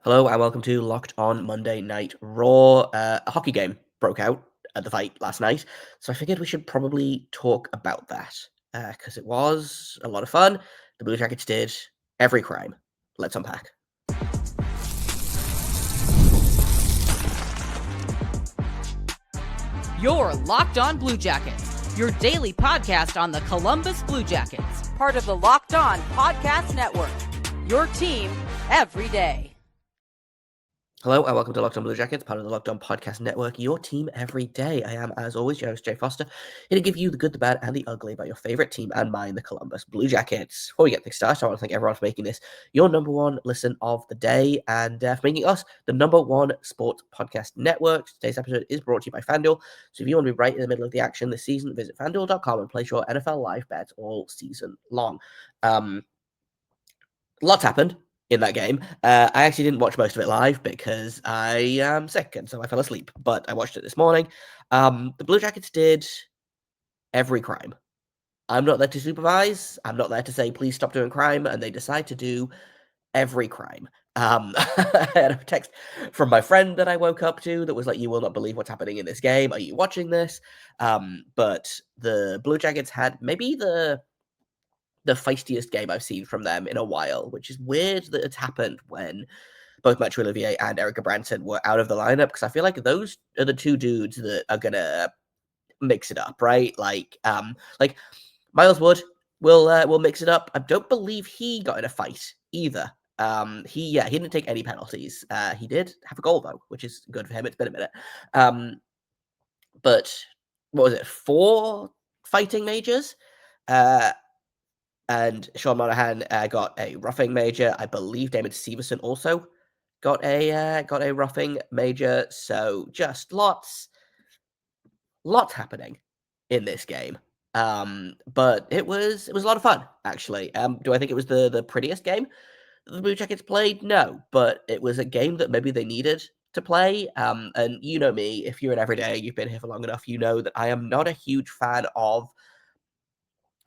Hello and welcome to Locked On Monday Night Raw. A hockey game broke out at the fight last night, so I figured we should probably talk about that because it was a lot of fun. The Blue Jackets did every crime. Let's unpack. You're Locked On Blue Jackets, your daily podcast on the Columbus Blue Jackets, part of the Locked On Podcast Network, your team every day. Hello and welcome to Locked On Blue Jackets, part of the Locked On Podcast Network, your team every day. I am, as always, your host, Jay Foster, here to give you the good, the bad, and the ugly about your favorite team and mine, the Columbus Blue Jackets. Before we get things started, I want to thank everyone for making this your number one listen of the day and for making us the number one sports podcast network. Today's episode is brought to you by FanDuel, so if you want to be right in the middle of the action this season, visit FanDuel.com and place your NFL live bets all season long. Lots happened in that game. I actually didn't watch most of it live because I am sick, and so I fell asleep. But I watched it this morning. The Blue Jackets did every crime. I'm not there to supervise. I'm not there to say, please stop doing crime. And they decide to do every crime. I had a text from my friend that I woke up to that was like, you will not believe what's happening in this game. Are you watching this? But the Blue Jackets had maybe the feistiest game I've seen from them in a while, which is weird that it's happened when both Dmitri Voronkov and Erik Gudbranson were out of the lineup, because I feel like those are the two dudes that are gonna mix it up, right? Like Miles Wood will mix it up. I don't believe he got in a fight either. He didn't take any penalties. He did have a goal though, which is good for him. It's been a minute. But what was it? 4 fighting majors. And Sean Monahan got a roughing major. I believe David Severson also got a roughing major. So just lots happening in this game. But it was a lot of fun, actually. Do I think it was the prettiest game that the Blue Jackets played? No, but it was a game that maybe they needed to play. And you know me, if you're an everyday, you've been here for long enough, you know that I am not a huge fan of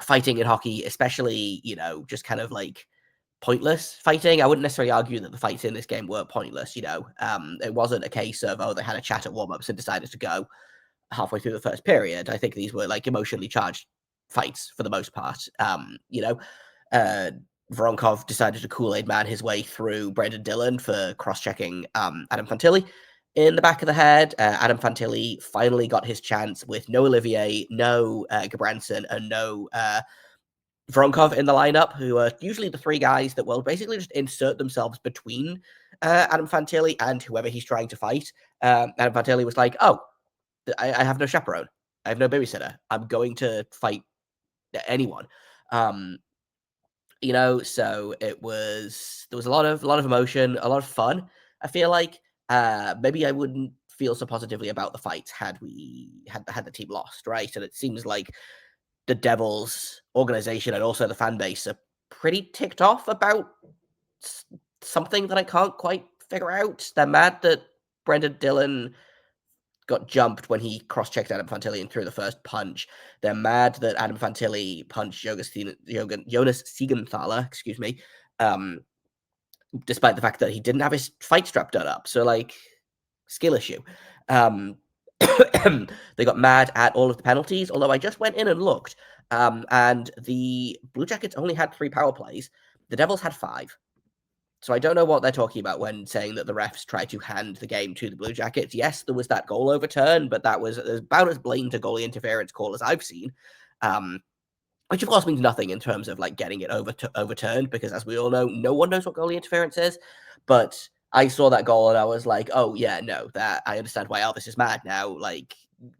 fighting in hockey, especially, just kind of like pointless fighting. I wouldn't necessarily argue that the fights in this game were pointless, It wasn't a case of, they had a chat at warm-ups and decided to go halfway through the first period. I think these were like emotionally charged fights for the most part. Voronkov decided to Kool-Aid man his way through Brendan Dillon for cross-checking Adam Fantilli in the back of the head. Adam Fantilli finally got his chance with no Olivier, no Gudbranson, and no Voronkov in the lineup, who are usually the 3 guys that will basically just insert themselves between Adam Fantilli and whoever he's trying to fight. Adam Fantilli was like, oh, I have no chaperone. I have no babysitter. I'm going to fight anyone. So there was a lot of emotion, a lot of fun. I feel like maybe I wouldn't feel so positively about the fights had the team lost, right? And it seems like the Devils organization and also the fan base are pretty ticked off about something that I can't quite figure out. They're mad that Brendan Dillon got jumped when he cross-checked Adam Fantilli and threw the first punch. They're mad that Adam Fantilli punched Jonas Siegenthaler, despite the fact that he didn't have his fight strap done up. So, skill issue. They got mad at all of the penalties, although I just went in and looked, and the Blue Jackets only had 3 power plays. The Devils had 5. So I don't know what they're talking about when saying that the refs tried to hand the game to the Blue Jackets. Yes, there was that goal overturn, but that was about as blatant a goalie interference call as I've seen, which of course means nothing in terms of getting it overturned, because as we all know, no one knows what goalie interference is. But I saw that goal and I was like, oh yeah, no, that I understand why Elvis is mad now.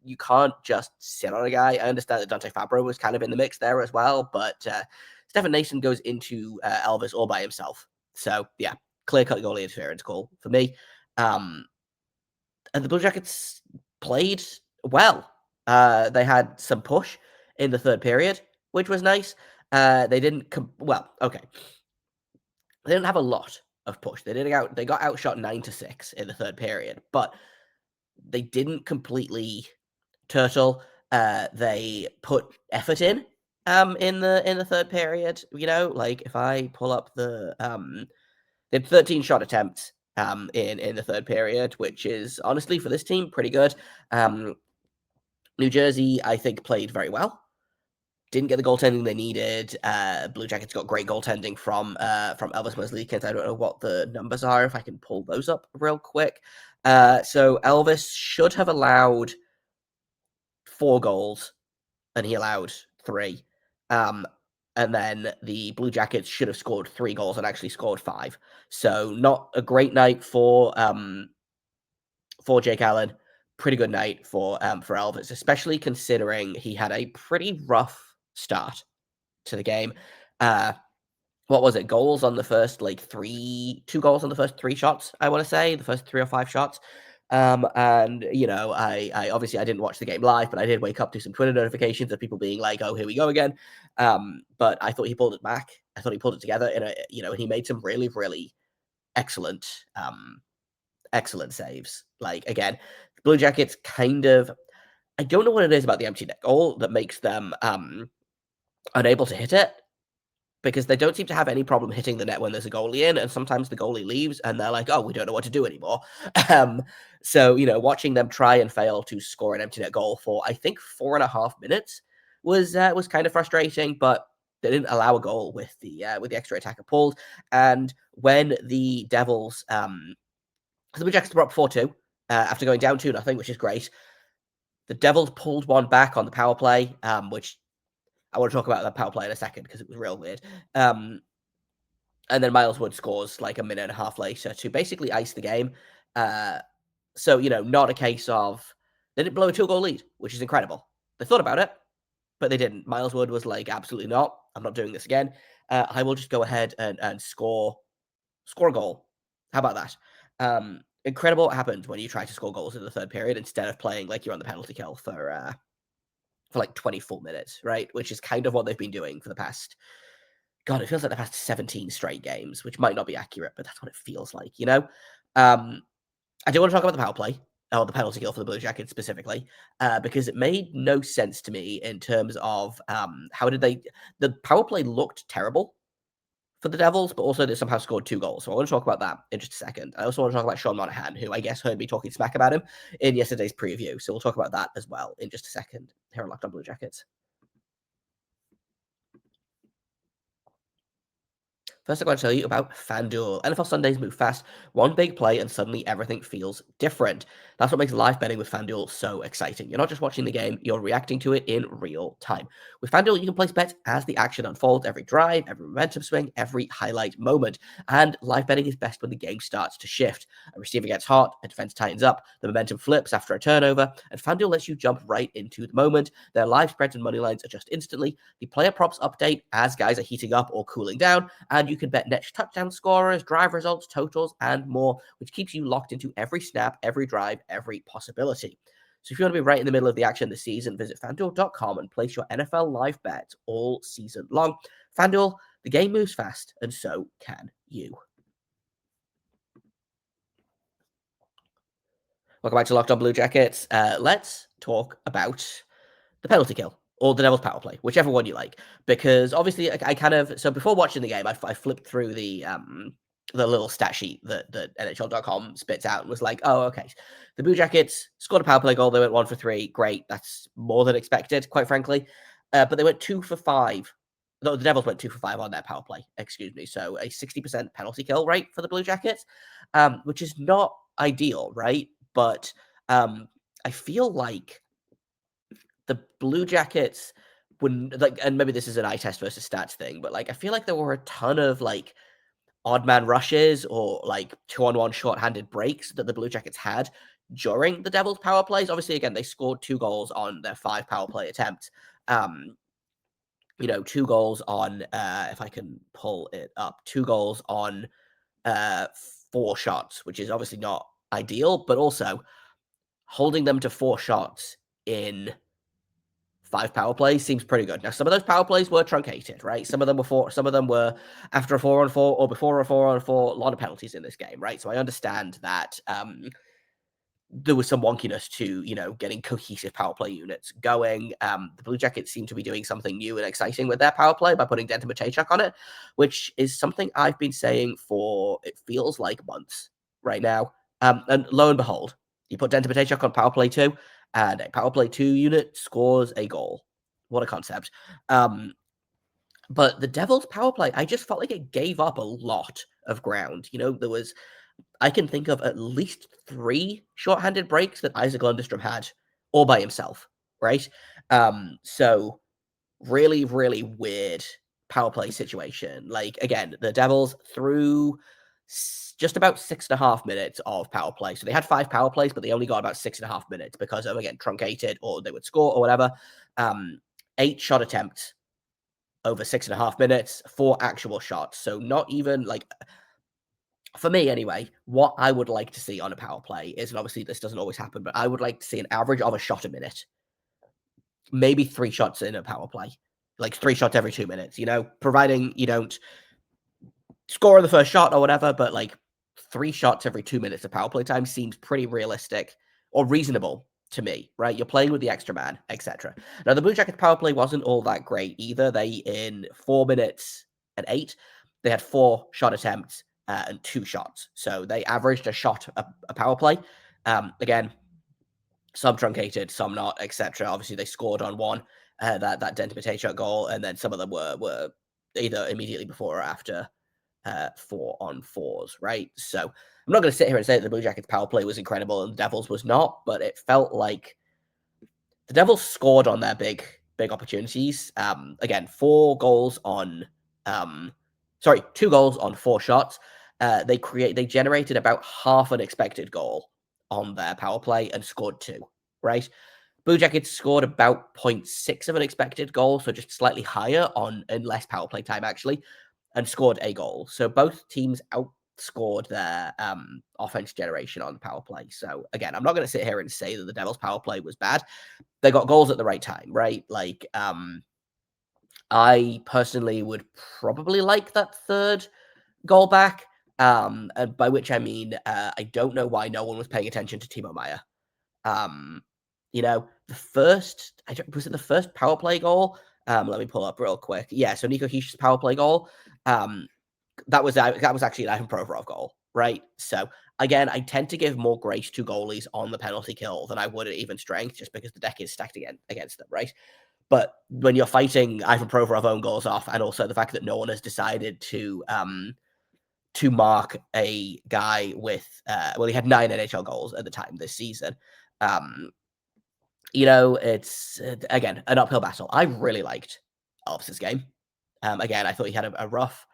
You can't just sit on a guy. I understand that Dante Fabro was kind of in the mix there as well, but Stefan Nason goes into Elvis all by himself. So, yeah, clear-cut goalie interference call for me. And the Blue Jackets played well. They had some push in the third period, which was nice. They didn't... okay. They didn't have a lot of push. They got outshot 9-6 in the third period, but they didn't completely turtle. They put effort in the third period. If I pull up they had 13 shot attempts in the third period, which is honestly for this team pretty good. New Jersey, I think, played very well. Didn't get the goaltending they needed. Blue Jackets got great goaltending from Elvis Merzlikins. I don't know what the numbers are, if I can pull those up real quick. So Elvis should have allowed 4 goals, and he allowed 3. And then the Blue Jackets should have scored 3 goals and actually scored 5. So not a great night for Jake Allen. Pretty good night for Elvis, especially considering he had a pretty rough start to the game. What was it? Goals on the first 2 goals on the first 3 shots, I want to say, the first 3 or 5 shots. And I obviously I didn't watch the game live, but I did wake up to some Twitter notifications of people being like, "Oh, here we go again." But I thought he pulled it back. I thought he pulled it together, and he made some really, really excellent saves. Like, again, the Blue Jackets kind of, I don't know what it is about the empty net goal that makes them unable to hit it, because they don't seem to have any problem hitting the net when there's a goalie in, and sometimes the goalie leaves and they're like, "Oh, we don't know what to do anymore." So watching them try and fail to score an empty net goal for, I think, 4.5 minutes was kind of frustrating, but they didn't allow a goal with the extra attacker pulled. And when the Devils, the Blue Jackets were up 4-2 after going down 2-0, which is great. The Devils pulled one back on the power play, which I want to talk about that power play in a second because it was real weird. And then Miles Wood scores like a minute and a half later to basically ice the game. So, not a case of they didn't blow a 2-goal lead, which is incredible. They thought about it, but they didn't. Miles Wood was like, absolutely not. I'm not doing this again. I will just go ahead and score a goal. How about that? Incredible what happens when you try to score goals in the third period instead of playing like you're on the penalty kill for like 24 minutes, right? Which is kind of what they've been doing for the past, God, it feels like the past 17 straight games, which might not be accurate, but that's what it feels like, I do want to talk about the power play, or the penalty kill for the Blue Jackets specifically, because it made no sense to me in terms of the power play looked terrible for the Devils, but also they somehow scored 2 goals. So I want to talk about that in just a second. I also want to talk about Sean Monahan, who I guess heard me talking smack about him in yesterday's preview. So we'll talk about that as well in just a second here on Locked On Blue Jackets. First, I'm going to tell you about FanDuel. NFL Sundays move fast. One big play, and suddenly everything feels different. That's what makes live betting with FanDuel so exciting. You're not just watching the game, you're reacting to it in real time. With FanDuel, you can place bets as the action unfolds, every drive, every momentum swing, every highlight moment. And live betting is best when the game starts to shift. A receiver gets hot, a defense tightens up, the momentum flips after a turnover, and FanDuel lets you jump right into the moment. Their live spreads and money lines adjust instantly. The player props update as guys are heating up or cooling down, and you can bet next touchdown scorers, drive results, totals, and more, which keeps you locked into every snap, every drive, every possibility. So if you want to be right in the middle of the action this season, visit FanDuel.com and place your NFL live bets all season long. FanDuel, the game moves fast, and so can you. Welcome back to Locked On Blue Jackets. Let's talk about the penalty kill or the Devil's power play, whichever one you like. Because obviously, I kind of, so before watching the game, I flipped through the little stat sheet that NHL.com spits out and was like, oh, okay, the Blue Jackets scored a power play goal. They went 1 for 3. Great, that's more than expected, quite frankly. But they went 2 for 5. No, the Devils went 2 for 5 on their power play. Excuse me. So a 60% penalty kill rate for the Blue Jackets, which is not ideal, right? But I feel like the Blue Jackets wouldn't like, and maybe this is an eye test versus stats thing, but like I feel like there were a ton of like odd man rushes or like 2-on-1 short-handed breaks that the Blue Jackets had during the Devils power plays. Obviously, again, they scored 2 goals on their 5 power play attempts. 2 goals on if I can pull it up, 2 goals on 4 shots, which is obviously not ideal, but also holding them to 4 shots in 5 power plays seems pretty good. Now, some of those power plays were truncated, right? Some of them were after a 4-on-4 or before a 4-on-4. A lot of penalties in this game, right? So I understand that there was some wonkiness to, getting cohesive power play units going. The Blue Jackets seem to be doing something new and exciting with their power play by putting Denton Mateychuk on it, which is something I've been saying for, it feels like months. right now. And lo and behold, you put Denton Mateychuk on power play 2, and a power play 2 unit scores a goal. What a concept. But the Devils' power play, I just felt like it gave up a lot of ground. I can think of at least 3 shorthanded breaks that Isaac Lundestrom had all by himself, right? So really, really weird power play situation. Like, again, the Devils threw just about 6.5 minutes of power play. So they had 5 power plays, but they only got about 6.5 minutes because of, again, truncated, or they would score or whatever. 8 shot attempts over 6.5 minutes, 4 actual shots. So not even like, for me anyway, what I would like to see on a power play is, and obviously this doesn't always happen, but I would like to see an average of a shot a minute. Maybe 3 shots in a power play, like 3 shots every 2 minutes, providing you don't score on the first shot or whatever, but like 3 shots every 2 minutes of power play time seems pretty realistic or reasonable to me, right? You're playing with the extra man, etc. Now, the Blue Jackets power play wasn't all that great either. They, in 4 minutes and 8, they had 4 shot attempts and 2 shots. So they averaged a shot a power play. Again, some truncated, some not, etc. Obviously, they scored on one, that Denton Mateychuk goal, and then some of them were either immediately before or after 4-on-4s, right? So I'm not going to sit here and say that the Blue Jackets power play was incredible and the Devils was not, but it felt like the Devils scored on their big opportunities. Again, 2 goals on 4 shots. They generated about half an expected goal on their power play and scored 2, right? Blue Jackets scored about 0.6 of an expected goal, so just slightly higher in less power play time, actually, and scored a goal. So both teams outscored their offense generation on the power play. So again, I'm not going to sit here and say that the Devils' power play was bad. They got goals at the right time, right? Like, I personally would probably like that 3rd goal back. And by which I mean, I don't know why no one was paying attention to Timo Meier. Was it the first power play goal? Let me pull up real quick. Yeah, so Nico Hisch's power play goal. That was actually an Ivan Provorov goal, right? So again, I tend to give more grace to goalies on the penalty kill than I would at even strength, just because the deck is stacked against them, right? But when you're fighting Ivan Provorov own goals off, and also the fact that no one has decided to mark a guy with he had 9 NHL goals at the time this season. It's again an uphill battle. I really liked Elvis's game. Again, I thought he had a rough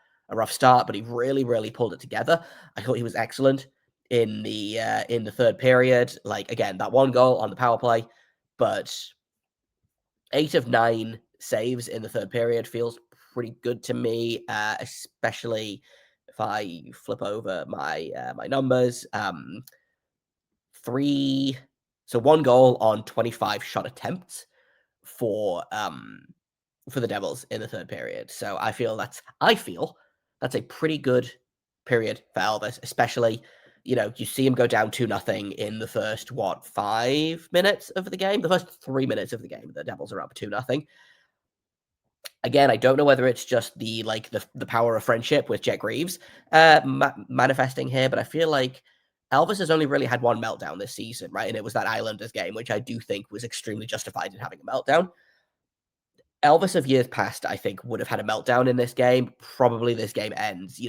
start, but he really, really pulled it together. I thought he was excellent in the 3rd period. Like, again, that 1 goal on the power play, but 8 of 9 saves in the 3rd period feels pretty good to me, especially if I flip over my numbers. 1 goal on 25 shot attempts for the Devils in the 3rd period. So I feel that's a pretty good period for Elvis, especially, you see him go down 2-0 in the first 5 minutes of the game. The first 3 minutes of the game, the Devils are up 2-0. Again, I don't know whether it's just the power of friendship with Jet Greaves manifesting here, but I feel like Elvis has only really had 1 meltdown this season, right? And it was that Islanders game, which I do think was extremely justified in having a meltdown. Elvis of years past, I think, would have had a meltdown in this game. Probably this game ends,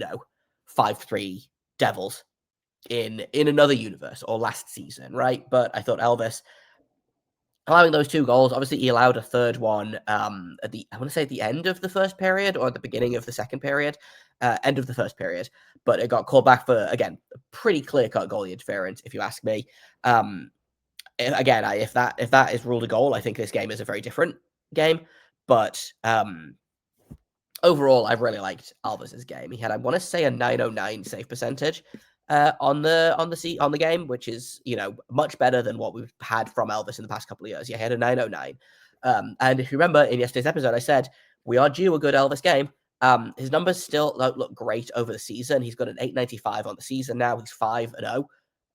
5-3 Devils in another universe, or last season, right? But I thought Elvis, allowing those 2 goals, obviously he allowed a 3rd one at the end of the 1st period or at the beginning of the 2nd period, end of the 1st period. But it got called back for, again, a pretty clear-cut goalie interference, if you ask me. Again, if that is ruled a goal, I think this game is a very different game. But overall, I've really liked Elvis's game. He had, I want to say, a 909 save percentage on the game, which is, much better than what we've had from Elvis in the past couple of years. Yeah, he had a 909. And if you remember in yesterday's episode, I said we are due a good Elvis game. His numbers still don't look great over the season. He's got an 895 on the season now. He's 5-0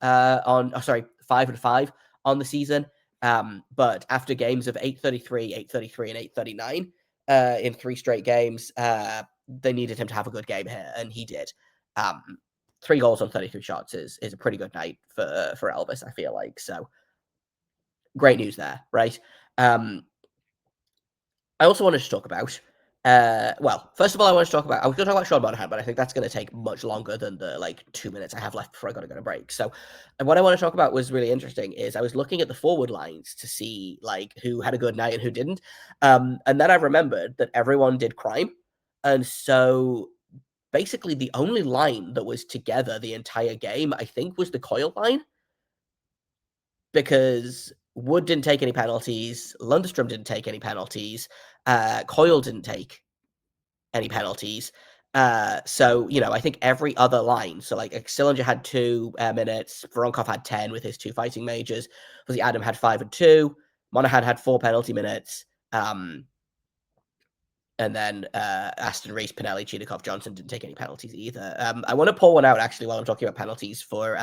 5-5 on the season. But after games of 833, 833, and 839 in 3 straight games, they needed him to have a good game here, and he did. 3 goals on 33 shots is a pretty good night for Elvis, I feel like. So great news there, right? I also wanted to talk about, well, first of all, I was going to talk about Sean Monahan, but I think that's going to take much longer than the 2 minutes I have left before I got to go to break. So what I want to talk about was really interesting is I was looking at the forward lines to see who had a good night and who didn't. And then I remembered that everyone did crime. And so basically the only line that was together the entire game, I think, was the Coyle line, because Wood didn't take any penalties, Lundstrom didn't take any penalties, Coyle didn't take any penalties. So, I think every other line, so Sillinger had 2 minutes, Voronkov had 10 with his 2 fighting majors, Adam had 5 and 2, Monahan had 4 penalty minutes, and then Aston Reese, Pinelli, Chidikov, Johnson didn't take any penalties either. I want to pull one out, actually, while I'm talking about penalties for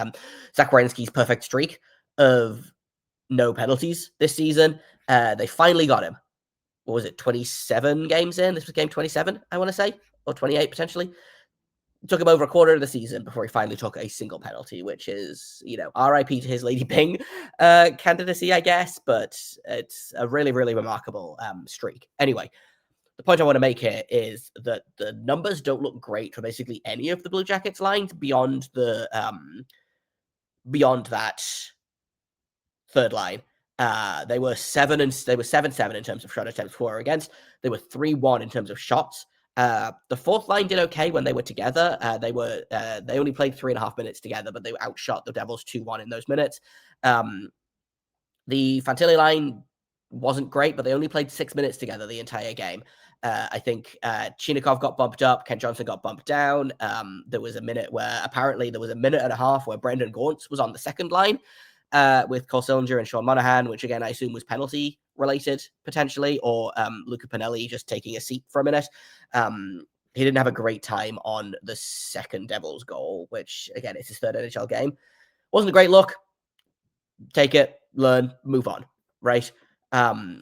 Zach Werenski's perfect streak of no penalties this season. They finally got him. What was it, 27 games in? This was game 27, I want to say, or 28 potentially. It took him over a quarter of the season before he finally took a single penalty, which is, RIP to his Lady Bing candidacy, I guess, but it's a really, really remarkable streak. Anyway, the point I want to make here is that the numbers don't look great for basically any of the Blue Jackets lines beyond that third line. They were 7-7 in terms of shot attempts for or against. They were 3-1 in terms of shots. The fourth line did okay when they were together. They only played 3.5 minutes together, but they outshot the Devils 2-1 in those minutes. The Fantilli line wasn't great, but they only played 6 minutes together the entire game. I think Chinikov got bumped up, Ken Johnson got bumped down. There was a minute and a half where Brendan Gaunce was on the second line with Cole Sillinger and Sean Monahan, which again I assume was penalty related potentially, or Luca Pinelli just taking a seat for a minute. He didn't have a great time on the second Devils goal, which again it's his third NHL game. Wasn't a great look. Take it, learn, move on, right? I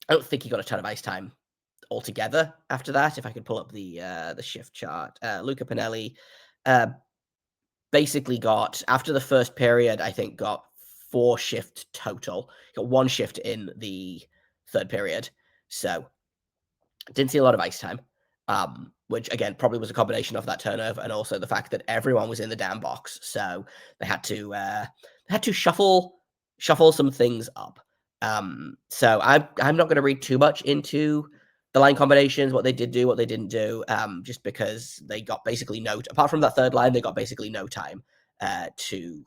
don't think he got a ton of ice time altogether after that. If I could pull up the shift chart, Luca Pinelli basically got, after the first period, I think got 4 shift total. He got 1 shift in the third period, so didn't see a lot of ice time, which again probably was a combination of that turnover and also the fact that everyone was in the damn box, so they had to shuffle some things up. So I'm not going to read too much into the line combinations, what they did do, what they didn't do, just because they got basically apart from that third line, they got basically no time to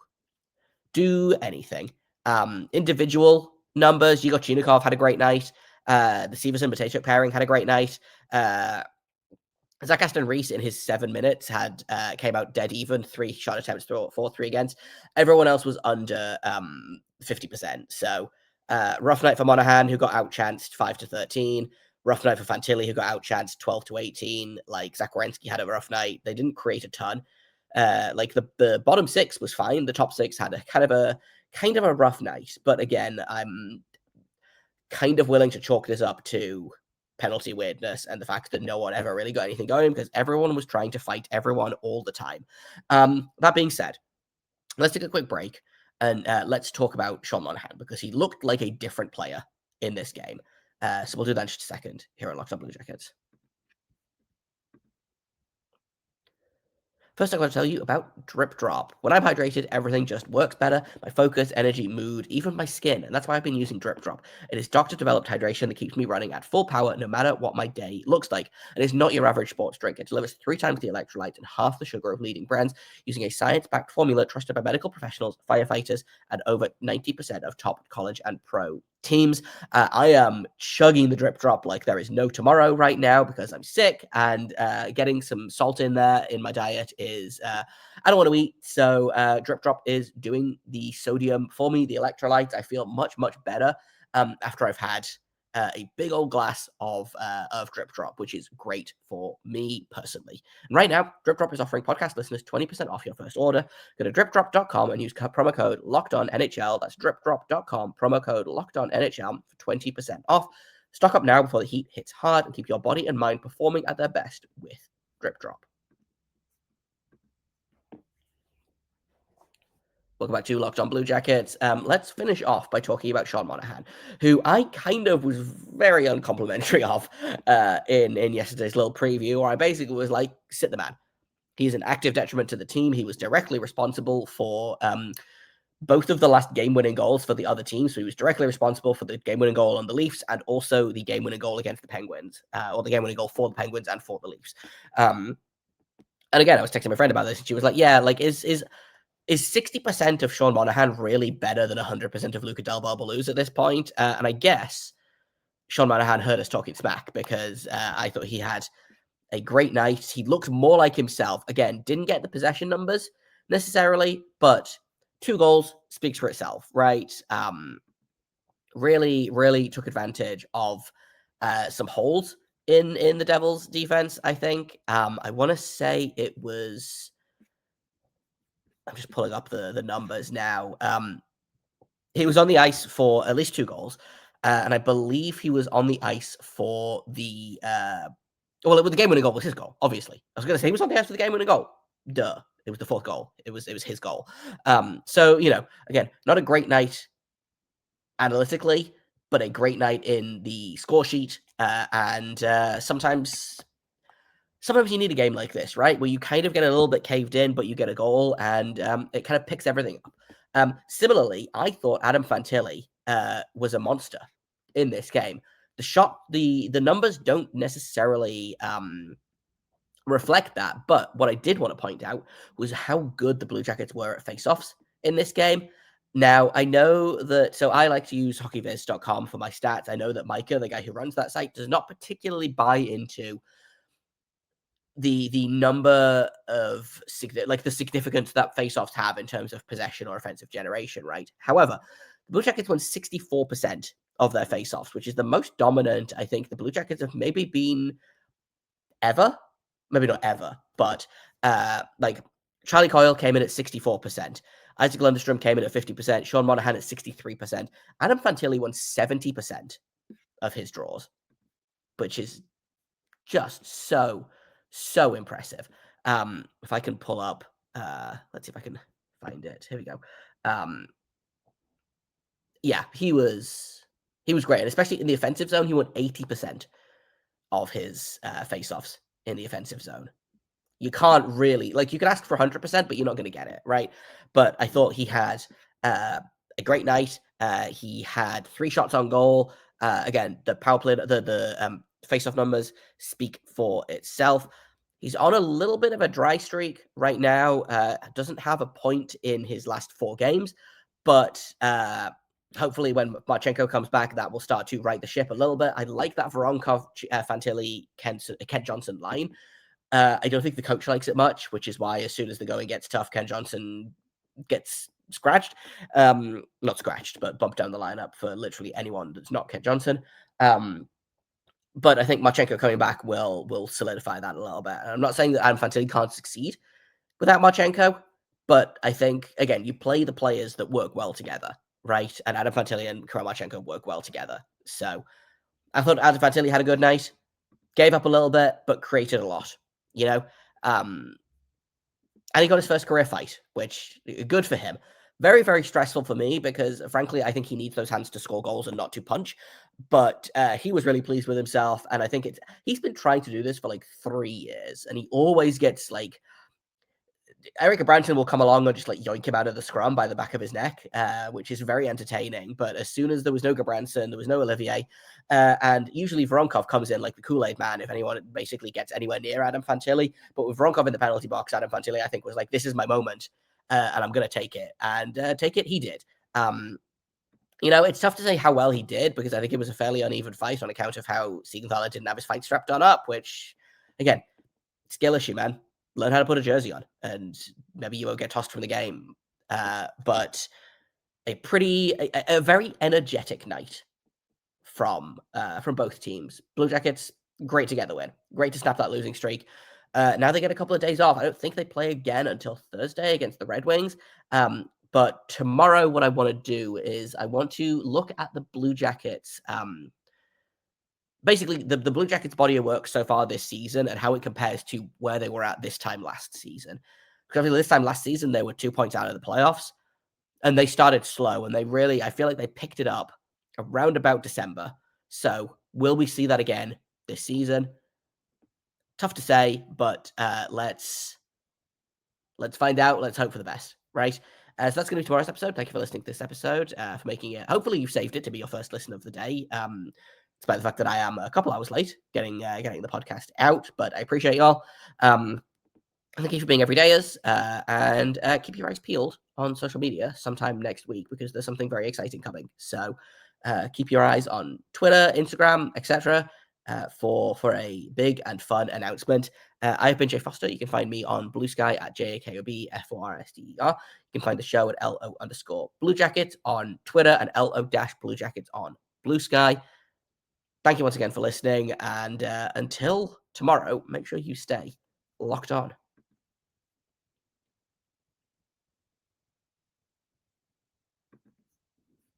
do anything. Individual numbers, Igor Chinikov had a great night. The Severson Mateychuk pairing had a great night. Zach Aston Reese in his 7 minutes came out dead even, 3 shot attempts for 3 against. Everyone else was under 50%. So rough night for Monahan, who got outchanced 5-13. Rough night for Fantilli, who got outchanced 12-18. Zach Werenski had a rough night. They didn't create a ton. The bottom 6 was fine. The top 6 had a kind of a rough night. But again, I'm kind of willing to chalk this up to penalty weirdness and the fact that no one ever really got anything going because everyone was trying to fight everyone all the time. That being said, let's take a quick break and let's talk about Sean Monahan because he looked like a different player in this game. So we'll do that in just a second here on Locked On Blue Jackets. First, I'm going to tell you about Drip Drop. When I'm hydrated, everything just works better. My focus, energy, mood, even my skin. And that's why I've been using Drip Drop. It is doctor-developed hydration that keeps me running at full power no matter what my day looks like. And it's not your average sports drink. It delivers 3 times the electrolytes and half the sugar of leading brands using a science-backed formula trusted by medical professionals, firefighters, and over 90% of top college and pro teams. I am chugging the Drip Drop like there is no tomorrow right now because I'm sick, and getting some salt in there in my diet is I don't want to eat, so Drip Drop is doing the sodium for me, the electrolytes. I feel much better after I've had a big old glass of Drip Drop, which is great for me personally. And right now, Drip Drop is offering podcast listeners 20% off your first order. Go to dripdrop.com and use promo code LOCKEDONNHL. That's dripdrop.com, promo code LOCKEDONNHL for 20% off. Stock up now before the heat hits hard and keep your body and mind performing at their best with Drip Drop. Welcome back to Locked On Blue Jackets. Let's finish off by talking about Sean Monahan, who I kind of was very uncomplimentary of in yesterday's little preview, where I basically was like, sit the man. He's an active detriment to the team. He was directly responsible for both of the last game-winning goals for the other team. So he was directly responsible for the game-winning goal on the Leafs and also the game-winning goal against the Penguins, or the game-winning goal for the Penguins and for the Leafs. And again, I was texting my friend about this, and she was like, yeah, like, is 60% of Sean Monahan really better than 100% of Luca Del Barbaluz at this point? And I guess Sean Monahan heard us talking smack, because I thought he had a great night. He looked more like himself. Again, didn't get the possession numbers necessarily, but 2 goals speaks for itself, right? Really took advantage of some holes in the Devils' defense, I think. I want to say it was... I'm just pulling up the numbers now. He was on the ice for at least 2 goals, and I believe he was on the ice for the the game-winning goal was his goal, obviously. I was going to say he was on the ice for the game-winning goal. Duh. It was the 4th goal. It was his goal. So, again, not a great night analytically, but a great night in the score sheet. And sometimes you need a game like this, right? Where you kind of get a little bit caved in, but you get a goal, and it kind of picks everything up. Similarly, I thought Adam Fantilli was a monster in this game. The numbers don't necessarily reflect that, but what I did want to point out was how good the Blue Jackets were at faceoffs in this game. Now, I know that, so I like to use hockeyviz.com for my stats. I know that Micah, the guy who runs that site, does not particularly buy into the number of the significance that faceoffs have in terms of possession or offensive generation, right? However, the Blue Jackets won 64% of their faceoffs, which is the most dominant I think the Blue Jackets have maybe been ever. Maybe not ever, but Charlie Coyle came in at 64%. Isaac Lundstrom came in at 50%. Sean Monahan at 63%. Adam Fantilli won 70% of his draws, which is just so impressive. If I can pull up, let's see if I can find it. Here we go. Yeah, he was great, and especially in the offensive zone, he won 80% of his faceoffs in the offensive zone. You can't really, you can ask for 100%, but you're not going to get it, right? But I thought he had a great night. He had 3 shots on goal. Again, the power play, the face-off numbers speak for itself. He's on a little bit of a dry streak right now. Doesn't have a point in his last 4 games, but hopefully when Marchenko comes back, that will start to right the ship a little bit. I like that Voronkov, Fantilli, Kent Johnson line. I don't think the coach likes it much, which is why as soon as the going gets tough, Ken Johnson gets scratched. Not scratched, but bumped down the lineup for literally anyone that's not Ken Johnson. But I think Marchenko coming back will solidify that a little bit. And I'm not saying that Adam Fantilli can't succeed without Marchenko, but I think, again, you play the players that work well together, right? And Adam Fantilli and Kirill Marchenko work well together. So I thought Adam Fantilli had a good night, gave up a little bit, but created a lot. And he got his first career fight, which good for him. Very, very stressful for me because, frankly, I think he needs those hands to score goals and not to punch. But he was really pleased with himself, and I think he's been trying to do this for 3 years, and he always gets Eric Branson will come along and just yoink him out of the scrum by the back of his neck, which is very entertaining. But as soon as there was no Gabranson, there was no Olivier, and usually Voronkov comes in like the Kool-Aid man if anyone basically gets anywhere near Adam Fantilli. But with Voronkov in the penalty box, Adam Fantilli, I think, was like, this is my moment, and I'm going to take it. And take it, he did. It's tough to say how well he did because I think it was a fairly uneven fight on account of how Siegenthaler didn't have his fight strapped on up, which, again, skill issue, man. Learn how to put a jersey on, and maybe you won't get tossed from the game. But a very energetic night from both teams. Blue Jackets, great to get the win. Great to snap that losing streak. Now they get a couple of days off. I don't think they play again until Thursday against the Red Wings. But tomorrow, what I want to do is I want to look at the Blue Jackets. Basically, the Blue Jackets' body of work so far this season and how it compares to where they were at this time last season. Because this time last season, they were 2 points out of the playoffs. And they started slow, and I feel like they picked it up around about December. So will we see that again this season? Tough to say, but let's find out. Let's hope for the best, right? So that's going to be tomorrow's episode. Thank you for listening to this episode, for making it. Hopefully you've saved it to be your first listen of the day. Despite the fact that I am a couple hours late getting the podcast out, but I appreciate y'all. Thank you for being everydayers, and keep your eyes peeled on social media sometime next week, because there's something very exciting coming. So keep your eyes on Twitter, Instagram, etc. For a big and fun announcement. I've been Jay Foster. You can find me on Blue Sky at JAKOBFORSTER. You can find the show at LO_Blue Jacket on Twitter and LO-Blue Jackets on Blue Sky. Thank you once again for listening, and until tomorrow, make sure you stay locked on.